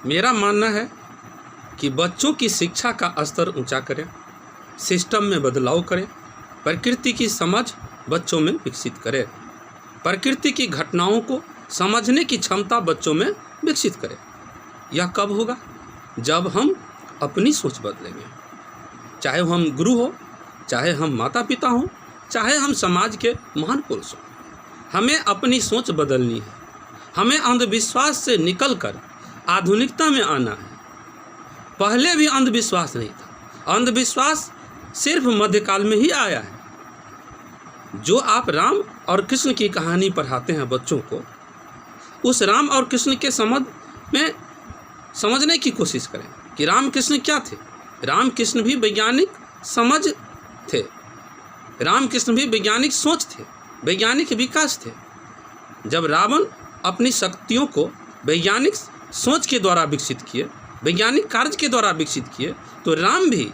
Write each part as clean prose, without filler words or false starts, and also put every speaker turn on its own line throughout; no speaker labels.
मेरा मानना है कि बच्चों की शिक्षा का स्तर ऊंचा करें, सिस्टम में बदलाव करें, प्रकृति की समझ बच्चों में विकसित करें, प्रकृति की घटनाओं को समझने की क्षमता बच्चों में विकसित करें। यह कब होगा? जब हम अपनी सोच बदलेंगे। चाहे हम गुरु हो, चाहे हम माता पिता हों, चाहे हम समाज के महान पुरुष हों, हमें अपनी सोच बदलनी है। हमें अंधविश्वास से निकलकर आधुनिकता में आना है। पहले भी अंधविश्वास नहीं था, अंधविश्वास सिर्फ मध्यकाल में ही आया है। जो आप राम और कृष्ण की कहानी पढ़ाते हैं बच्चों को, उस राम और कृष्ण के समझने की कोशिश करें कि राम कृष्ण क्या थे। राम कृष्ण भी वैज्ञानिक समझ थे, राम कृष्ण भी वैज्ञानिक सोच थे, वैज्ञानिक विकास थे। जब रावण अपनी शक्तियों को वैज्ञानिक सोच के द्वारा विकसित किए, वैज्ञानिक कार्य के द्वारा विकसित किए, तो राम भी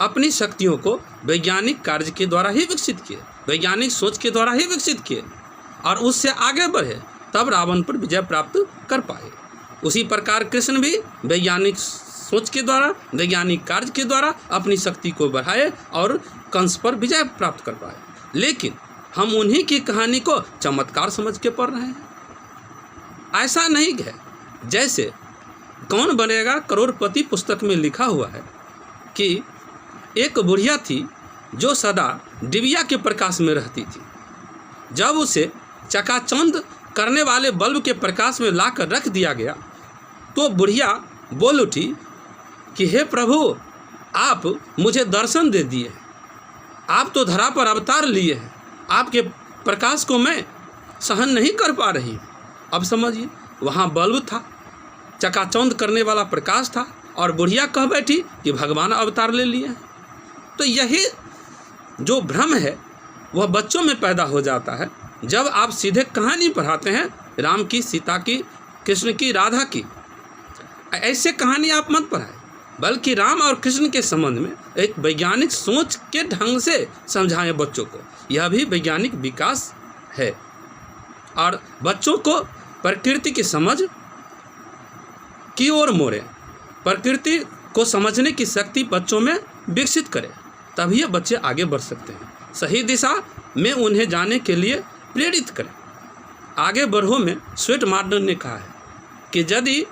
अपनी शक्तियों को वैज्ञानिक कार्य के द्वारा ही विकसित किए, वैज्ञानिक सोच के द्वारा ही विकसित किए और उससे आगे बढ़े, तब रावण पर विजय प्राप्त कर पाए। उसी प्रकार कृष्ण भी वैज्ञानिक सोच के द्वारा, वैज्ञानिक कार्य के द्वारा अपनी शक्ति को बढ़ाए और कंस पर विजय प्राप्त कर पाए। लेकिन हम उन्हीं की कहानी को चमत्कार समझ के पढ़ रहे हैं। ऐसा नहीं है जैसे कौन बनेगा करोड़पति पुस्तक में लिखा हुआ है कि एक बुढ़िया थी जो सदा डिबिया के प्रकाश में रहती थी। जब उसे चकाचौंध करने वाले बल्ब के प्रकाश में लाकर रख दिया गया तो बुढ़िया बोल उठी कि हे प्रभु, आप मुझे दर्शन दे दिए, आप तो धरा पर अवतार लिए हैं, आपके प्रकाश को मैं सहन नहीं कर पा रही। अब समझिए, वहाँ बल्ब था, चकाचौंध करने वाला प्रकाश था, और बुढ़िया कह बैठी कि भगवान अवतार ले लिए हैं। तो यही जो भ्रम है वह बच्चों में पैदा हो जाता है जब आप सीधे कहानी पढ़ाते हैं राम की, सीता की, कृष्ण की, राधा की। ऐसे कहानी आप मत पढ़ाएं, बल्कि राम और कृष्ण के संबंध में एक वैज्ञानिक सोच के ढंग से समझाएं बच्चों को। यह भी वैज्ञानिक विकास है। और बच्चों को प्रकृति की समझ की ओर मोड़ें, प्रकृति को समझने की शक्ति बच्चों में विकसित करें, तभी ये बच्चे आगे बढ़ सकते हैं। सही दिशा में उन्हें जाने के लिए प्रेरित करें। आगे बढ़ो में स्वीट मार्डन ने कहा है कि यदि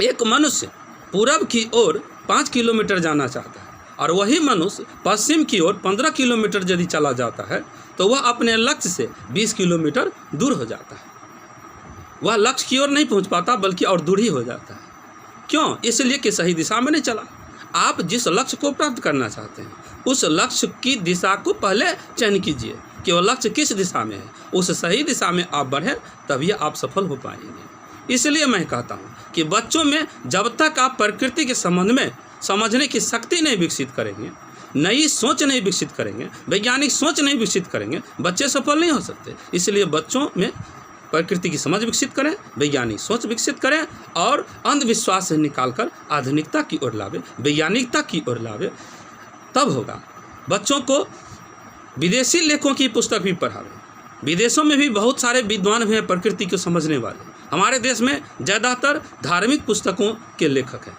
एक मनुष्य पूरब की ओर 5 किलोमीटर जाना चाहता है और वही मनुष्य पश्चिम की ओर 15 किलोमीटर यदि चला जाता है तो वह अपने लक्ष्य से 20 किलोमीटर दूर हो जाता है। वह लक्ष्य की ओर नहीं पहुंच पाता बल्कि और दूर ही हो जाता है। क्यों? इसलिए कि सही दिशा में नहीं चला। आप जिस लक्ष्य को प्राप्त करना चाहते हैं उस लक्ष्य की दिशा को पहले चयन कीजिए कि वह लक्ष्य किस दिशा में है। उस सही दिशा में आप बढ़ें तभी आप सफल हो पाएंगे। इसलिए मैं कहता हूँ कि बच्चों में जब तक आप प्रकृति के संबंध में समझने की शक्ति नहीं विकसित करेंगे, नई सोच नहीं विकसित करेंगे, वैज्ञानिक सोच नहीं विकसित करेंगे, बच्चे सफल नहीं हो सकते। इसलिए बच्चों में प्रकृति की समझ विकसित करें, वैज्ञानिक सोच विकसित करें और अंधविश्वास से निकालकर आधुनिकता की ओर लावे, वैज्ञानिकता की ओर लावे, तब होगा। बच्चों को विदेशी लेखकों की पुस्तक भी पढ़ावे। विदेशों में भी बहुत सारे विद्वान हैं प्रकृति को समझने वाले। हमारे देश में ज़्यादातर धार्मिक पुस्तकों के लेखक हैं,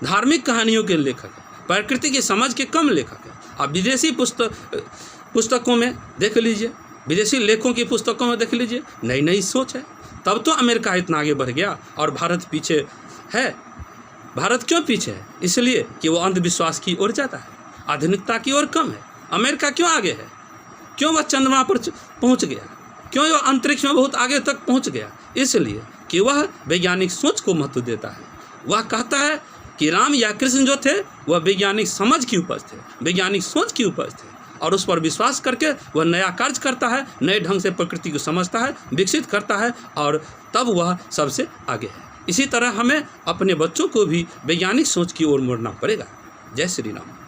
धार्मिक कहानियों के लेखक हैं, प्रकृति की समझ के कम लेखक हैं। आप विदेशी पुस्तकों में देख लीजिए, विदेशी लेखकों की पुस्तकों में देख लीजिए, नई नई सोच है। तब तो अमेरिका इतना आगे बढ़ गया और भारत पीछे है। भारत क्यों पीछे है? इसलिए कि वो अंधविश्वास की ओर जाता है, आधुनिकता की ओर कम है। अमेरिका क्यों आगे है? क्यों वह चंद्रमा पर पहुंच गया? क्यों वह अंतरिक्ष में बहुत आगे तक पहुंच गया? इसलिए कि वह वैज्ञानिक सोच को महत्व देता है। वह कहता है कि राम या कृष्ण जो थे वह वैज्ञानिक समझ की उपज थे, वैज्ञानिक सोच की उपज थे, और उस पर विश्वास करके वह नया कार्य करता है, नए ढंग से प्रकृति को समझता है, विकसित करता है, और तब वह सबसे आगे है। इसी तरह हमें अपने बच्चों को भी वैज्ञानिक सोच की ओर मोड़ना पड़ेगा। जय श्री राम।